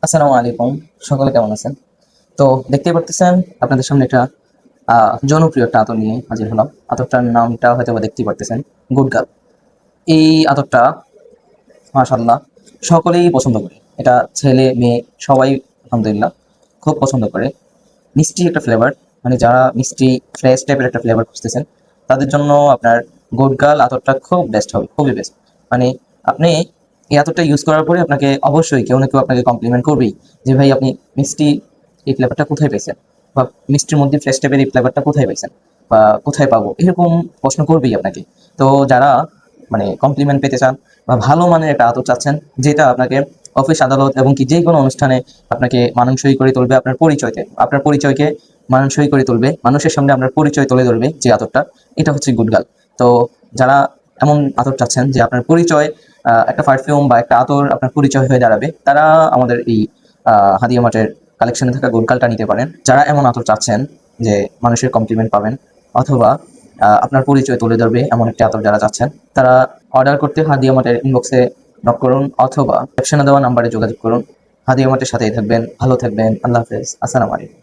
আসসালামু আলাইকুম। সকলে কেমন আছেন? তো দেখতেই পারতেছেন আপনাদের সামনে একটা জনপ্রিয় একটা আতর নিয়ে হাজির হলাম। আতরটার নামটা হয়তোবা দেখতেই পারতেছেন, গুড গার্ল। এই আতরটা মাশাআল্লাহ সকলেই পছন্দ করে। এটা ছেলে, মেয়ে সবাই আলহামদুলিল্লাহ খুব পছন্দ করে। মিষ্টি একটা ফ্লেভার, মানে যারা মিষ্টি ফ্রেশ টাইপের একটা ফ্লেভার খুঁজতেছেন তাদের জন্য আপনার গুড গার্ল আতরটা খুব বেস্ট হবে, খুবই বেস্ট। মানে আপনি এই আতরটা ইউজ করার পরে আপনাকে অবশ্যই কেউ না কেউ আপনাকে কমপ্লিমেন্ট করবেই যে ভাই আপনি মিষ্টি এই ফ্লেভারটা কোথায় পেয়েছেন, বা মিষ্টির মধ্যে ফ্রেশ টাইপের এই ফ্লেভারটা কোথায় পেয়েছেন, বা কোথায় পাবো, এরকম প্রশ্ন করবেই আপনাকে। তো যারা মানে কমপ্লিমেন্ট পেতে চান বা ভালো মানের একটা আদর চাচ্ছেন, যেটা আপনাকে অফিস আদালত এবং কি যে কোনো অনুষ্ঠানে আপনাকে মানানসই করে তুলবে, আপনার পরিচয়কে মানানসই করে তুলবে, মানুষের সামনে আপনার পরিচয় তুলে ধরবে, যে আদরটা, এটা হচ্ছে গুড গার্ল। তো যারা এমন আদর চাচ্ছেন যে আপনার পরিচয়, একটা পারফিউম বা একটা আতর আপনার পরিচয় হয়ে দাঁড়াবে, তারা আমাদের এই হাদিয়া মার্টের কালেকশনে থাকা গুড গার্লটা নিতে পারেন। যারা এমন আতর চাচ্ছেন যে মানুষের কমপ্লিমেন্ট পাবেন অথবা আপনার পরিচয় তুলে ধরবে, এমন একটা আতর যারা চাচ্ছেন, তারা অর্ডার করতে হাদিয়া মার্টের ইনবক্সে নক করুন অথবা ক্যাপশনে দেওয়া নাম্বারে যোগাযোগ করুন। হাদিয়া মার্টের সাথেই থাকবেন, ভালো থাকবেন। আল্লাহ হাফেজ, আসসালামু আলাইকুম।